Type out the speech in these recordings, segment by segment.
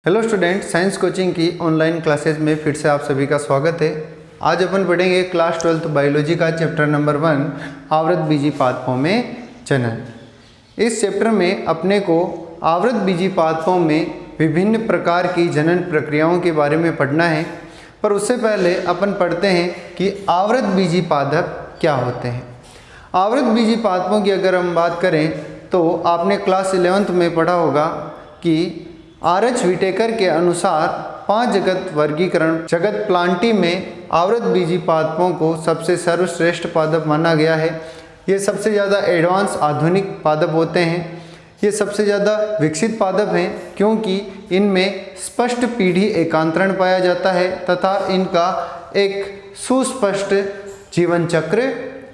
Hello student, science coaching की online classes में फिर से आप सभी का स्वागत है। आज अपन पढ़ेंगे क्लास 12th बायोलॉजी का चैप्टर नंबर 1 आवृतबीजी पादपों में जनन। इस चैप्टर में अपने को आवृतबीजी पादपों में विभिन्न प्रकार की जनन प्रक्रियाओं के बारे में पढ़ना है, पर उससे पहले अपन पढ़ते हैं कि आवृतबीजी पादप क्या होते हैं। आवृतबीजी पादपों की अगर हम बात करें तो आपने क्लास 11th में पढ़ा होगा कि R.H. विटेकर के अनुसार 5 जगत वर्गीकरण जगत प्लांटी में आवृतबीजी पादपों को सबसे सर्वश्रेष्ठ पादप माना गया है। ये सबसे ज़्यादा एडवांस आधुनिक पादप होते हैं। ये सबसे ज़्यादा विकसित पादप हैं क्योंकि इनमें स्पष्ट पीढ़ी एकांतरण पाया जाता है तथा इनका एक सुस्पष्ट जीवन चक्र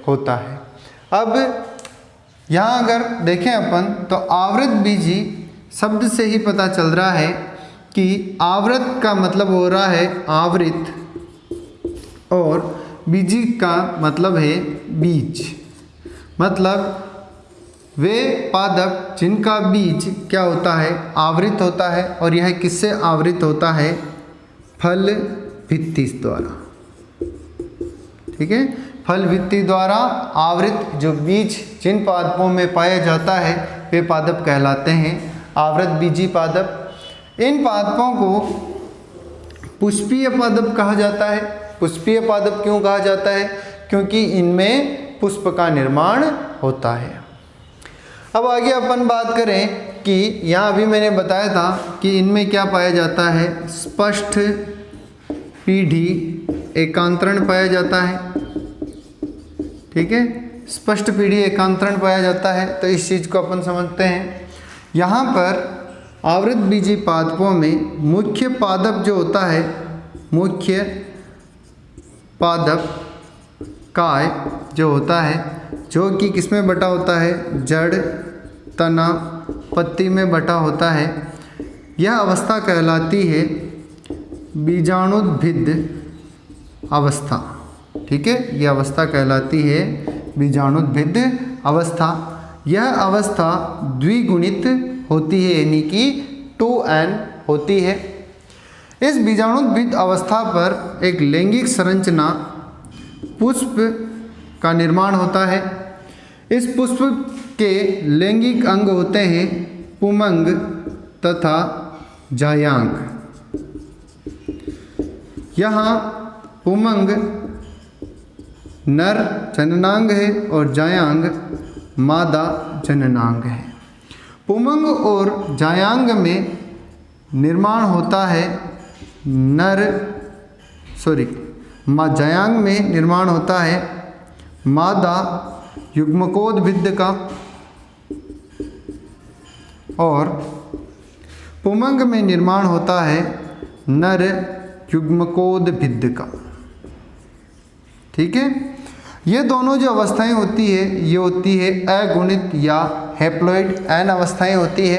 होता है। अब यहाँ अगर देखें अपन तो आवृतबीजी शब्द से ही पता चल रहा है कि आवृत का मतलब हो रहा है आवृत और बीजी का मतलब है बीज। मतलब वे पादप जिनका बीज क्या होता है, आवृत होता है। और यह किससे आवृत होता है? फल भित्ति द्वारा। ठीक है, फल भित्ति द्वारा आवृत जो बीज जिन पादपों में पाया जाता है वे पादप कहलाते हैं आवृतबीजी पादप। इन पादपों को पुष्पीय पादप कहा जाता है। पुष्पीय पादप क्यों कहा जाता है? क्योंकि इनमें पुष्प का निर्माण होता है। अब आगे अपन बात करें कि यहाँ अभी मैंने बताया था कि इनमें क्या पाया जाता है, स्पष्ट पीढ़ी एकांतरण पाया जाता है। ठीक है, स्पष्ट पीढ़ी एकांतरण पाया जाता है। तो इस चीज़ को अपन समझते हैं। यहाँ पर आवृतबीजी पादपों में मुख्य पादप जो होता है, मुख्य पादप काय जो होता है, जो कि किसमें बटा होता है, जड़, तना, पत्ती में बटा होता है। यह अवस्था कहलाती है बीजाणुद्भिद अवस्था। ठीक है, यह अवस्था कहलाती है बीजाणुद्भिद अवस्था। यह अवस्था द्विगुणित होती है, यानी कि 2n होती है। इस बीजाणुद्भिद अवस्था पर एक लैंगिक संरचना पुष्प का निर्माण होता है। इस पुष्प के लैंगिक अंग होते हैं पुमंग तथा जायांग। यहाँ पुमंग नर जननांग है और जायांग मादा जननांग है। पुमंग और जायांग में निर्माण होता है जायांग में निर्माण होता है मादा युग्मकोद्भिद का और पुमंग में निर्माण होता है नर युग्मकोद्भिद का। ठीक है, ये दोनों जो अवस्थाएं होती है ये होती है अगुणित या हैप्लॉइड एन अवस्थाएं होती है।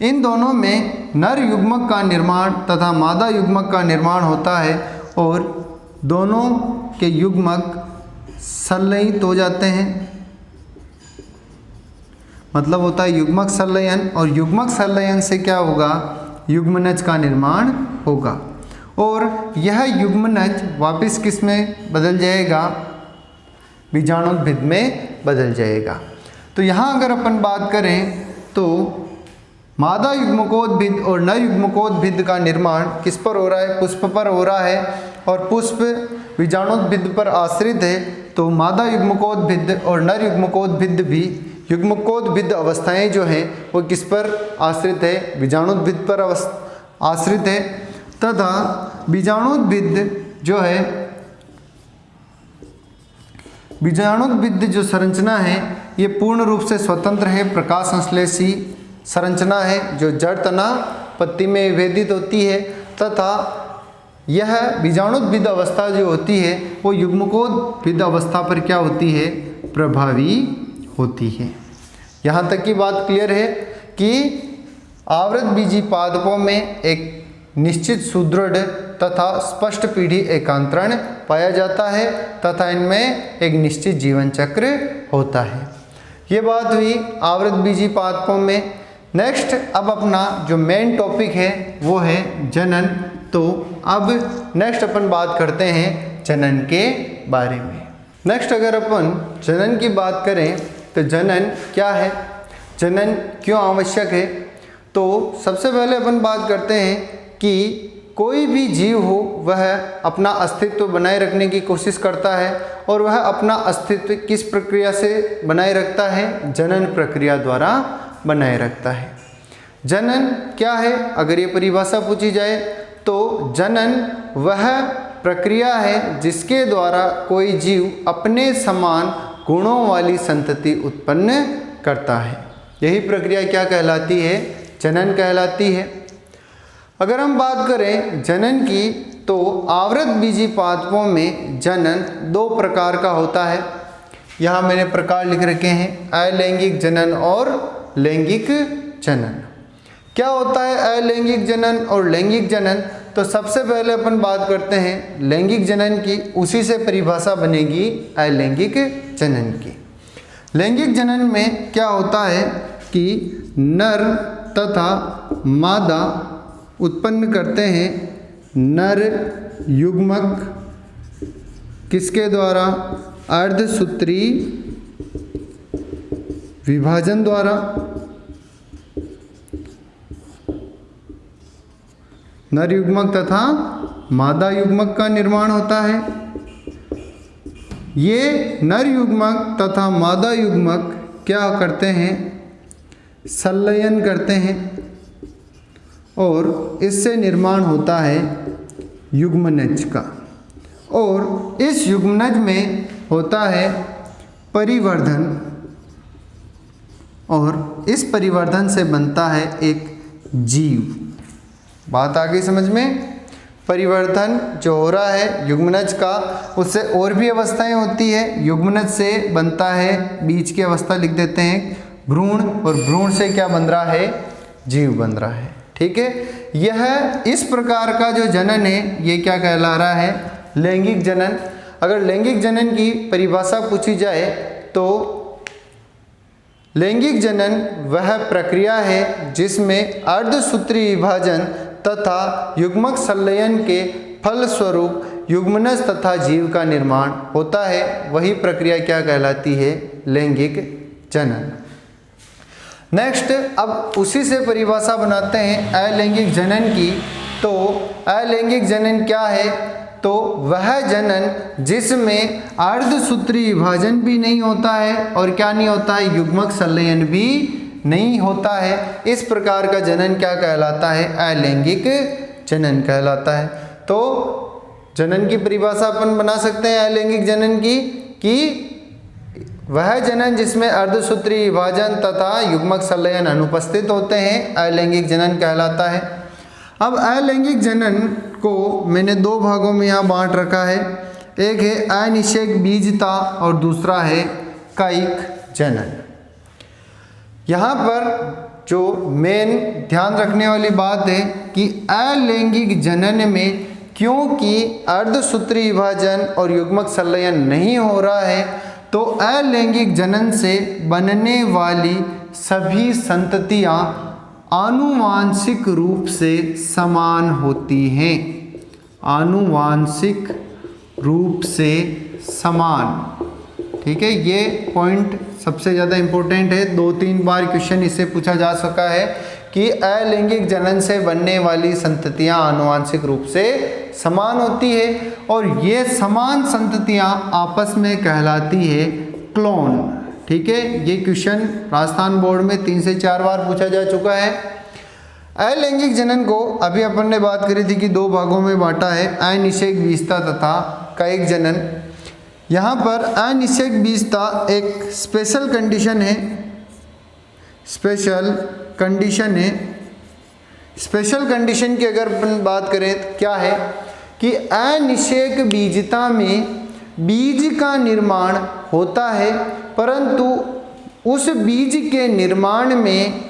इन दोनों में नर युग्मक का निर्माण तथा मादा युग्मक का निर्माण होता है और दोनों के युग्मक संलयित हो जाते हैं। मतलब होता है युग्मक संलयन, और युग्मक संलयन से क्या होगा, युग्मनज का निर्माण होगा और यह युग्मनज वापस किस में बदल जाएगा, बीजाणुद्भिद में बदल जाएगा। तो यहाँ अगर अपन बात करें तो मादा युग्मकोद्भिद और नर युग्मकोद्भिद का निर्माण किस पर हो रहा है, पुष्प पर हो रहा है और पुष्प बीजाणुद्भिद पर आश्रित है। तो मादा युग्मकोद्भिद और नर युग्मकोद्भिद भी युग्मकोद्भिद अवस्थाएं जो हैं वो किस पर आश्रित है, बीजाणुद्भिद पर आश्रित है। तथा बीजाणुद्भिद जो है, बीजाणुद्भिद जो संरचना है ये पूर्ण रूप से स्वतंत्र है, प्रकाश संश्लेषी संरचना है जो जड़, तना, पत्ती में विभेदित होती है। तथा यह बीजाणुद्भिद अवस्था जो होती है वो युग्मकोद्भिद अवस्था पर क्या होती है, प्रभावी होती है। यहाँ तक की बात क्लियर है कि आवृतबीजी पादपों में एक निश्चित सुदृढ़ तथा स्पष्ट पीढ़ी एकांतरण पाया जाता है तथा इनमें एक निश्चित जीवन चक्र होता है। ये बात हुई आवृतबीजी पादपों में नेक्स्ट अब अपना जो मेन टॉपिक है वो है जनन। तो अब नेक्स्ट अपन बात करते हैं जनन के बारे में। नेक्स्ट अगर अपन जनन की बात करें तो जनन क्या है, जनन क्यों आवश्यक है, तो सबसे पहले अपन बात करते हैं कि कोई भी जीव हो वह अपना अस्तित्व बनाए रखने की कोशिश करता है और वह अपना अस्तित्व किस प्रक्रिया से बनाए रखता है, जनन प्रक्रिया द्वारा बनाए रखता है। जनन क्या है, अगर ये परिभाषा पूछी जाए तो जनन वह प्रक्रिया है जिसके द्वारा कोई जीव अपने समान गुणों वाली संतति उत्पन्न करता है। यही प्रक्रिया क्या कहलाती है, जनन कहलाती है। अगर हम बात करें जनन की तो आवृत बीजी पादपों में जनन दो प्रकार का होता है। यहाँ मैंने प्रकार लिख रखे हैं, अलैंगिक जनन और लैंगिक जनन। क्या होता है अलैंगिक जनन और लैंगिक जनन, तो सबसे पहले अपन बात करते हैं लैंगिक जनन की, उसी से परिभाषा बनेगी अलैंगिक जनन की। लैंगिक जनन में क्या होता है कि नर तथा मादा उत्पन्न करते हैं नर युग्मक किसके द्वारा, अर्धसूत्री विभाजन द्वारा। नर युग्मक तथा मादा युग्मक का निर्माण होता है। ये नर युग्मक तथा मादा युग्मक क्या करते हैं, संलयन करते हैं और इससे निर्माण होता है युग्मनज का। और इस युग्मनज में होता है परिवर्धन और इस परिवर्धन से बनता है एक जीव। बात आ गई समझ में। परिवर्तन जो हो रहा है युग्मनज का, उससे और भी अवस्थाएं होती है। युग्मनज से बनता है, बीज की अवस्था लिख देते हैं भ्रूण, और भ्रूण से क्या बन रहा है, जीव बन रहा है। ठीक है, यह इस प्रकार का जो जनन है ये क्या कहला रहा है, लैंगिक जनन। अगर लैंगिक जनन की परिभाषा पूछी जाए तो लैंगिक जनन वह प्रक्रिया है जिसमें अर्धसूत्री विभाजन तथा युग्मक संलयन के फलस्वरूप युग्मनज तथा जीव का निर्माण होता है। वही प्रक्रिया क्या कहलाती है, लैंगिक जनन। नेक्स्ट अब उसी से परिभाषा बनाते हैं अलैंगिक जनन की। तो अलैंगिक जनन क्या है, तो वह जनन जिसमें अर्धसूत्री विभाजन भी नहीं होता है और क्या नहीं होता है, युग्मक संलयन भी नहीं होता है। इस प्रकार का जनन क्या कहलाता है, अलैंगिक जनन कहलाता है। तो जनन की परिभाषा अपन बना सकते हैं अलैंगिक जनन की कि वह जनन जिसमें अर्धसूत्री विभाजन तथा युग्मक संलयन अनुपस्थित होते हैं अलैंगिक जनन कहलाता है। अब अलैंगिक जनन को मैंने दो भागों में यहाँ बांट रखा है। एक है अनिषेक बीजता और दूसरा है कायिक जनन। यहाँ पर जो मेन ध्यान रखने वाली बात है कि अलैंगिक जनन में क्योंकि अर्धसूत्री विभाजन और युग्मक संलयन नहीं हो रहा है, तो अलैंगिक जनन से बनने वाली सभी संततियाँ आनुवांशिक रूप से समान होती हैं। आनुवांशिक रूप से समान, ठीक है, ये पॉइंट सबसे ज़्यादा इम्पोर्टेंट है। 2-3 बार क्वेश्चन इससे पूछा जा सका है कि अलैंगिक जनन से बनने वाली संततियां आनुवांशिक रूप से समान होती है और ये समान संततियां आपस में कहलाती है क्लोन। ठीक है, ये क्वेश्चन राजस्थान बोर्ड में 3 से 4 बार पूछा जा चुका है। अलैंगिक जनन को अभी अपन ने बात करी थी कि 2 भागों में बांटा है, अनिषेक बीजता तथा कायिक जनन। यहाँ पर अनिषेक बीजता एक स्पेशल कंडीशन है, स्पेशल कंडीशन की अगर अपन बात करें तो क्या है कि अनिषेक बीजता में बीज का निर्माण होता है, परंतु उस बीज के निर्माण में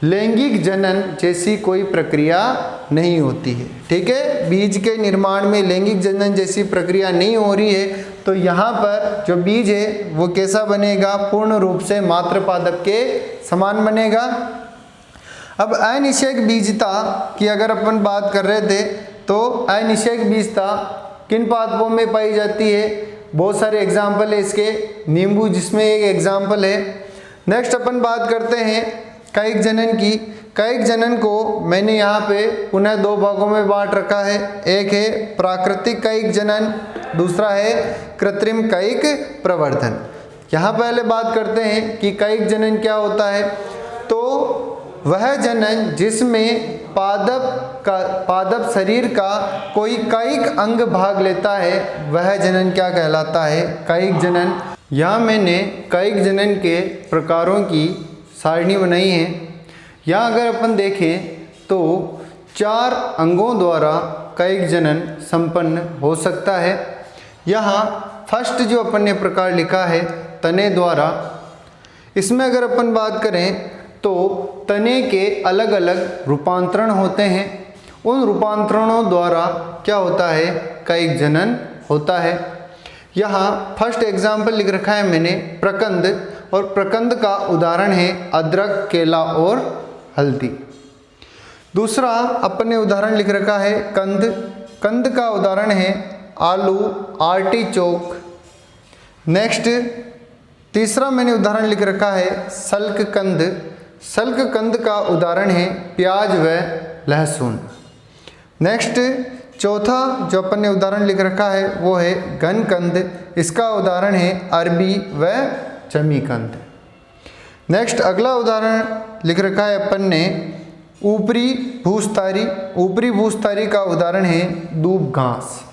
लैंगिक जनन जैसी कोई प्रक्रिया नहीं होती है। ठीक है, बीज के निर्माण में लैंगिक जनन जैसी प्रक्रिया नहीं हो रही है, तो यहाँ पर जो बीज है वो कैसा बनेगा, पूर्ण रूप से मात्र पादप के समान बनेगा। अब अनिषेक बीजता की अगर अपन बात कर रहे थे तो अनिषेक बीजता किन पादपों में पाई जाती है? बहुत सारे एग्जाम्पल है इसके, नींबू जिसमें एक एग्जाम्पल है। नेक्स्ट अपन बात करते हैं कायिक जनन की। कायिक जनन को मैंने यहाँ पे पुनः दो भागों में बांट रखा है। एक है प्राकृतिक कायिक जनन, दूसरा है कृत्रिम कायिक प्रवर्धन। यहाँ पहले बात करते हैं कि कायिक जनन क्या होता है। तो वह जनन जिसमें पादप शरीर का कोई कायिक अंग भाग लेता है वह जनन क्या कहलाता है? कायिक जनन। यहाँ मैंने कायिक जनन के प्रकारों की सारणी बनाई है। यहाँ अगर अपन देखें तो 4 अंगों द्वारा कायिक जनन संपन्न हो सकता है। यहाँ फर्स्ट जो अपन ने प्रकार लिखा है तने द्वारा, इसमें अगर अपन बात करें तो तने के अलग अलग रूपांतरण होते हैं। उन रूपांतरणों द्वारा क्या होता है? कायिक जनन होता है। यहाँ फर्स्ट एग्जाम्पल लिख रखा है मैंने प्रकंद, और प्रकंद का उदाहरण है अदरक, केला और हल्दी। दूसरा अपन ने उदाहरण लिख रखा है कंद। कंद का उदाहरण है आलू, आर्टिचोक। नेक्स्ट तीसरा मैंने उदाहरण लिख रखा है सल्क कंद। सल्क कंद का उदाहरण है प्याज व लहसुन। नेक्स्ट चौथा जो अपन ने उदाहरण लिख रखा है वो है घन कंद। इसका उदाहरण है अरबी व जमीकंद। नेक्स्ट अगला उदाहरण लिख रखा है अपन ने ऊपरी भूस्तारी। ऊपरी भूस्तारी का उदाहरण है दूब घास।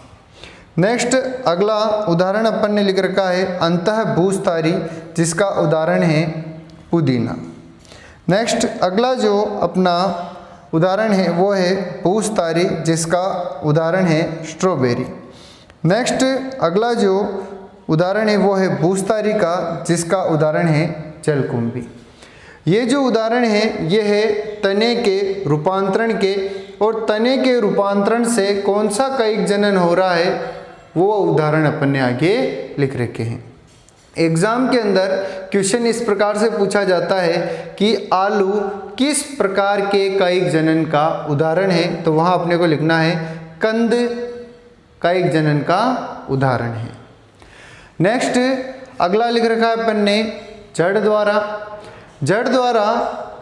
नेक्स्ट अगला उदाहरण अपन ने लिख रखा है अंतः भूस्तारी, जिसका उदाहरण है पुदीना। नेक्स्ट अगला जो अपना उदाहरण है वो है भूस्तारी, जिसका उदाहरण है स्ट्रॉबेरी। नेक्स्ट अगला जो उदाहरण है वो है भूस्तारी का, जिसका उदाहरण है जलकुंभी। ये जो उदाहरण है ये है तने के रूपांतरण के, और तने के रूपांतरण से कौन सा कायिक जनन हो रहा है वो उदाहरण अपन ने आगे लिख रखे हैं। एग्जाम के अंदर क्वेश्चन इस प्रकार से पूछा जाता है कि आलू किस प्रकार के कायिक जनन का उदाहरण है, तो वहाँ अपने को लिखना है कंद कायिक जनन का उदाहरण है। नेक्स्ट अगला लिख रखा है अपन ने जड़ द्वारा। जड़ द्वारा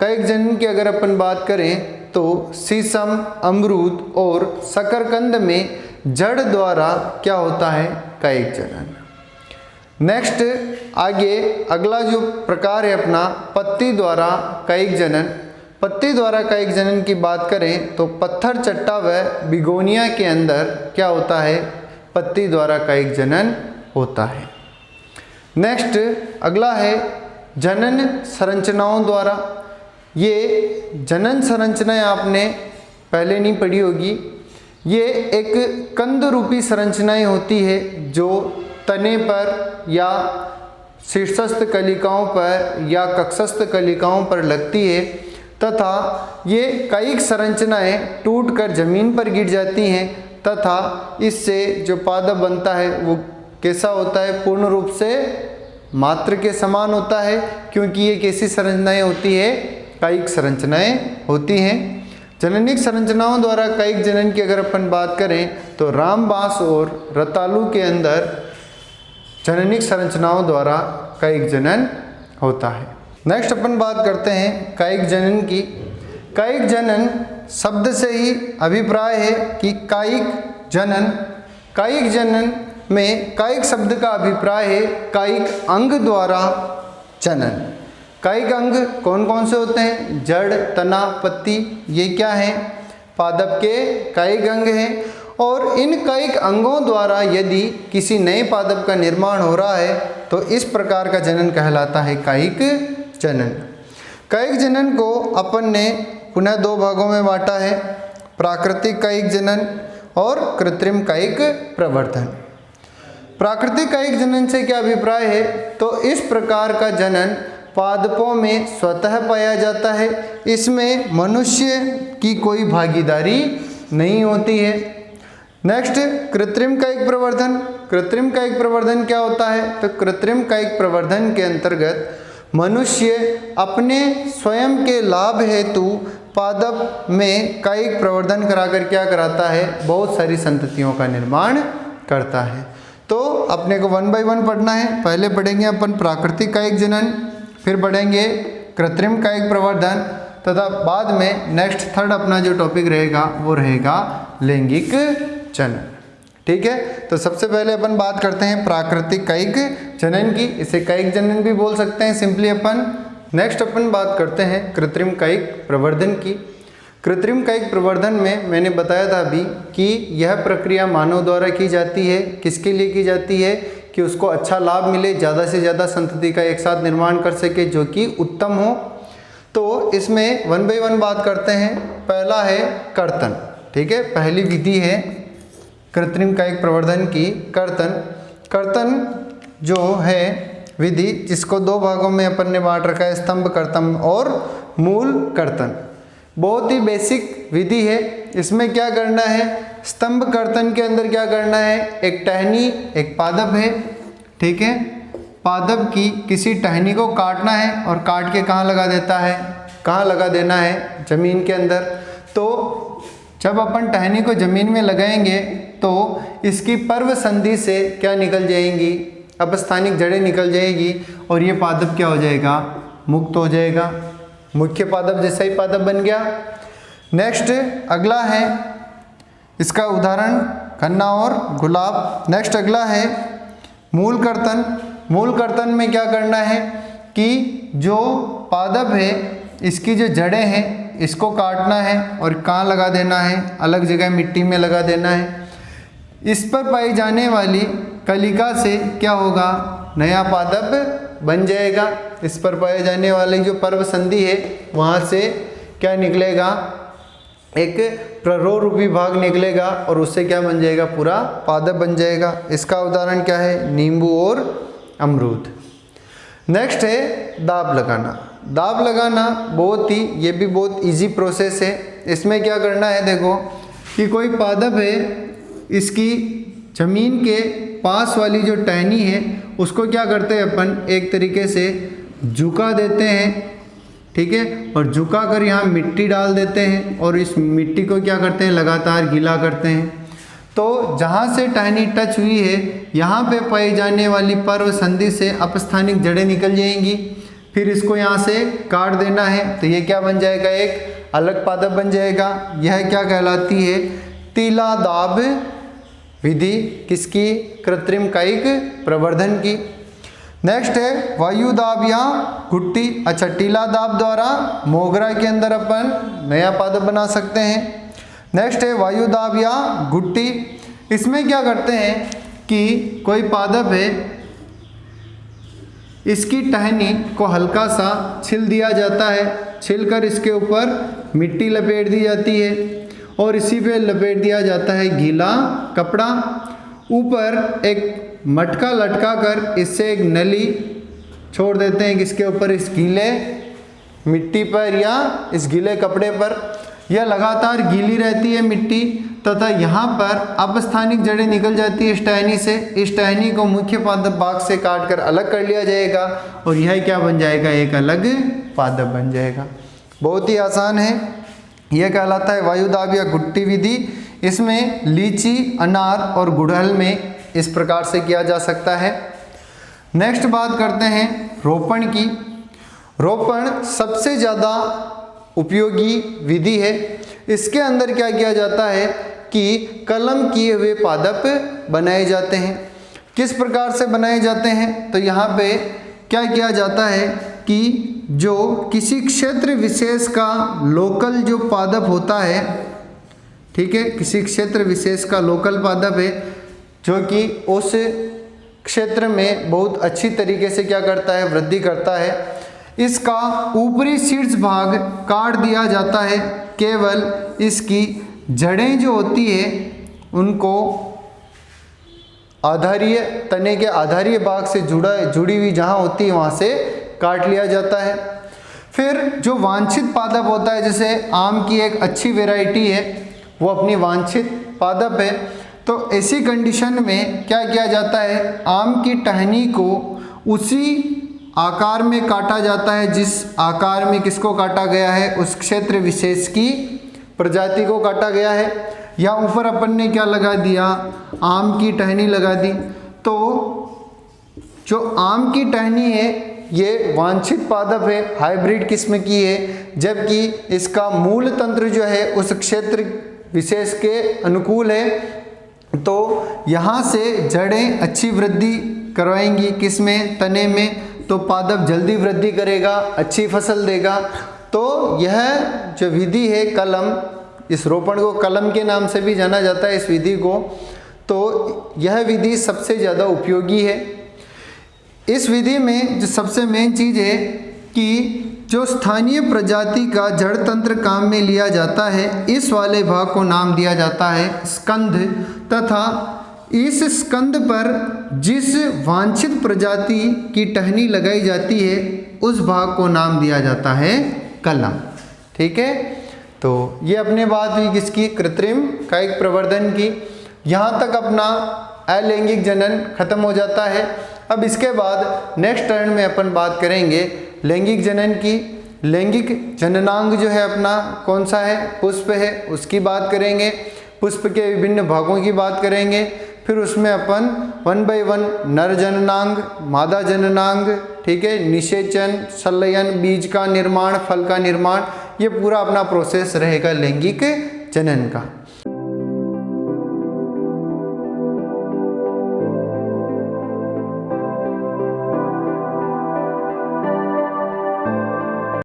कायिक जनन की अगर अपन बात करें तो शीशम, अमरूद और शकरकंद में जड़ द्वारा क्या होता है? कायिक जनन। नेक्स्ट आगे अगला जो प्रकार है अपना पत्ती द्वारा कायिक जनन। पत्ती द्वारा कायिक जनन की बात करें तो पत्थर चट्टा व बिगोनिया के अंदर क्या होता है? पत्ती द्वारा कायिक जनन होता है। नेक्स्ट अगला है जनन संरचनाओं द्वारा। ये जनन संरचनाएं आपने पहले नहीं पढ़ी होगी। ये एक कंद रूपी संरचनाएं होती है जो तने पर या शीर्षस्थ कलिकाओं पर या कक्षस्थ कलिकाओं पर लगती है, तथा ये कायिक संरचनाएं टूटकर जमीन पर गिर जाती हैं, तथा इससे जो पादप बनता है वो कैसा होता है? पूर्ण रूप से मात्र के समान होता है, क्योंकि ये कैसी संरचनाएं होती है? कायिक संरचनाएं होती हैं। जननिक संरचनाओं द्वारा कायिक जनन की अगर अपन बात करें तो रामबांस और रतालू के अंदर जननिक संरचनाओं द्वारा कायिक जनन होता है। नेक्स्ट अपन बात करते हैं कायिक जनन की। कायिक जनन शब्द से ही अभिप्राय है कि कायिक जनन। कायिक जनन में कायिक शब्द का अभिप्राय है कायिक अंग द्वारा जनन। कायिक अंग कौन कौन से होते हैं? जड़, तना, पत्ती, ये क्या हैं? पादप के कायिक अंग हैं। और इन कायिक अंगों द्वारा यदि किसी नए पादप का निर्माण हो रहा है तो इस प्रकार का जनन कहलाता है कायिक जनन। कायिक जनन को अपन ने पुनः दो भागों में बांटा है, प्राकृतिक कायिक जनन और कृत्रिम कायिक प्रवर्धन। प्राकृतिक कायिक जनन से क्या अभिप्राय है? तो इस प्रकार का जनन पादपों में स्वतः पाया जाता है। इसमें मनुष्य की कोई भागीदारी नहीं होती है। नेक्स्ट कृत्रिम कायिक प्रवर्धन। कृत्रिम कायिक प्रवर्धन क्या होता है? तो कृत्रिम कायिक प्रवर्धन के अंतर्गत मनुष्य अपने स्वयं के लाभ हेतु पादप में कायिक प्रवर्धन कराकर क्या कराता है, बहुत सारी संततियों का निर्माण करता है। तो अपने को 1 बाय 1 पढ़ना है। पहले पढ़ेंगे अपन प्राकृतिक कायिक जनन, फिर पढ़ेंगे कृत्रिम कायिक प्रवर्धन, तथा बाद में नेक्स्ट थर्ड अपना जो टॉपिक रहेगा वो रहेगा लैंगिक जनन। ठीक है, तो सबसे पहले अपन बात करते हैं प्राकृतिक कायिक जनन की, इसे कायिक जनन भी बोल सकते हैं सिंपली अपन। नेक्स्ट अपन बात करते हैं कृत्रिम कायिक प्रवर्धन की। कृत्रिम कायिक प्रवर्धन में मैंने बताया था अभी कि यह प्रक्रिया मानव द्वारा की जाती है। किसके लिए की जाती है, कि उसको अच्छा लाभ मिले, ज़्यादा से ज़्यादा संतति का एक साथ निर्माण कर सके जो कि उत्तम हो। तो इसमें 1 बाय 1 बात करते हैं। पहला है कर्तन। ठीक है, पहली विधि है कृत्रिम कायिक प्रवर्धन की कर्तन। कर्तन जो है विधि, जिसको 2 भागों में अपन ने बांट रखा है, स्तंभ कर्तन और मूल कर्तन। बहुत ही बेसिक विधि है। इसमें क्या करना है, स्तंभ कर्तन के अंदर क्या करना है, एक टहनी एक पादप है। ठीक है, पादप की किसी टहनी को काटना है और काट के कहाँ लगा देता है, कहाँ लगा देना है, जमीन के अंदर। तो जब अपन टहनी को जमीन में लगाएंगे तो इसकी पर्व संधि से क्या निकल जाएंगी, अपस्थानिक जड़ें निकल जाएगी और ये पादप क्या हो जाएगा, मुक्त हो जाएगा। मुख्य पादप जैसा ही पादप बन गया। नेक्स्ट अगला है, इसका उदाहरण गन्ना और गुलाब। नेक्स्ट अगला है मूल कर्तन। मूल कर्तन में क्या करना है कि जो पादप है इसकी जो जड़ें हैं इसको काटना है और कहाँ लगा देना है, अलग जगह मिट्टी में लगा देना है। इस पर पाई जाने वाली कलिका से क्या होगा, नया पादप बन जाएगा। इस पर पाए जाने वाली जो पर्व संधि है वहाँ से क्या निकलेगा, एक प्ररोह रूपी भाग निकलेगा और उससे क्या बन जाएगा, पूरा पादप बन जाएगा। इसका उदाहरण क्या है, नींबू और अमरूद। नेक्स्ट है दाब लगाना। दाब लगाना बहुत ही, ये भी बहुत इजी प्रोसेस है। इसमें क्या करना है, देखो कि कोई पादप है, इसकी जमीन के पास वाली जो टहनी है उसको क्या करते हैं अपन, एक तरीके से झुका देते हैं। ठीक है, और झुका कर यहाँ मिट्टी डाल देते हैं और इस मिट्टी को क्या करते हैं, लगातार गीला करते हैं। तो जहाँ से टहनी टच हुई है यहाँ पे पाई जाने वाली पर्व संधि से अपस्थानिक जड़ें निकल जाएंगी। फिर इसको यहाँ से काट देना है तो ये क्या बन जाएगा, एक अलग पादप बन जाएगा। यह क्या कहलाती है, तीला दाब विधि। किसकी, कृत्रिम कायिक प्रवर्धन की। नेक्स्ट है वायु दाब या घुट्टी। अच्छा, टीला दाब द्वारा मोगरा के अंदर अपन नया पादप बना सकते हैं। नेक्स्ट है वायु दाब या घुट्टी। इसमें क्या करते हैं कि कोई पादप है, इसकी टहनी को हल्का सा छिल दिया जाता है, छिलकर इसके ऊपर मिट्टी लपेट दी जाती है और इसी पे लपेट दिया जाता है गीला कपड़ा। ऊपर एक मटका लटका कर इससे एक नली छोड़ देते हैं किसके ऊपर, इस गीले मिट्टी पर या इस गीले कपड़े पर। यह लगातार गीली रहती है मिट्टी तथा यहाँ पर अपस्थानिक जड़ें निकल जाती है इस टहनी से। इस टहनी को मुख्य पादप भाग से काट कर अलग कर लिया जाएगा और यह क्या बन जाएगा, एक अलग पादप बन जाएगा। बहुत ही आसान है, यह कहलाता है वायु दाब या घुट्टी विधि। इसमें लीची, अनार और गुड़हल में इस प्रकार से किया जा सकता है। नेक्स्ट बात करते हैं रोपण की। रोपण सबसे ज़्यादा उपयोगी विधि है। इसके अंदर क्या किया जाता है कि कलम किए हुए पादप बनाए जाते हैं। किस प्रकार से बनाए जाते हैं, तो यहाँ पे क्या किया जाता है कि जो किसी क्षेत्र विशेष का लोकल जो पादप होता है, ठीक है, किसी क्षेत्र विशेष का लोकल पादप है जो कि उस क्षेत्र में बहुत अच्छी तरीके से क्या करता है, वृद्धि करता है। इसका ऊपरी शीर्ष भाग काट दिया जाता है, केवल इसकी जड़ें जो होती है उनको आधारीय तने के आधारीय भाग से जुड़ी हुई जहाँ होती है वहाँ से काट लिया जाता है। फिर जो वांछित पादप होता है, जैसे आम की एक अच्छी वैरायटी है, वो अपनी वांछित पादप है, तो ऐसी कंडीशन में क्या किया जाता है, आम की टहनी को उसी आकार में काटा जाता है, जिस आकार में किसको काटा गया है, उस क्षेत्र विशेष की प्रजाति को काटा गया है। या ऊपर अपन ने क्या लगा दिया, आम की टहनी लगा दी। तो जो आम की टहनी है ये वांछित पादप है, हाइब्रिड किस्म की है, जबकि इसका मूल तंत्र जो है उस क्षेत्र विशेष के अनुकूल है। तो यहाँ से जड़ें अच्छी वृद्धि करवाएंगी, किसमें, तने में, तो पादप जल्दी वृद्धि करेगा, अच्छी फसल देगा। तो यह जो विधि है कलम, इस रोपण को कलम के नाम से भी जाना जाता है इस विधि को। तो यह विधि सबसे ज़्यादा उपयोगी है। इस विधि में जो सबसे मेन चीज़ है कि जो स्थानीय प्रजाति का जड़ तंत्र काम में लिया जाता है, इस वाले भाग को नाम दिया जाता है स्कंध, तथा इस स्कंध पर जिस वांछित प्रजाति की टहनी लगाई जाती है उस भाग को नाम दिया जाता है कलम। ठीक है, तो ये अपने बात हुई किसकी, कृत्रिम कायिक प्रवर्धन की। यहाँ तक अपना अलैंगिक जनन खत्म हो जाता है। अब इसके बाद नेक्स्ट टर्न में अपन बात करेंगे लैंगिक जनन की। लैंगिक जननांग जो है अपना कौन सा है, पुष्प है, उसकी बात करेंगे। पुष्प के विभिन्न भागों की बात करेंगे। फिर उसमें अपन 1 by 1 नर जननांग, मादा जननांग, ठीक है, निषेचन, संलयन, बीज का निर्माण, फल का निर्माण, ये पूरा अपना प्रोसेस रहेगा लैंगिक जनन का।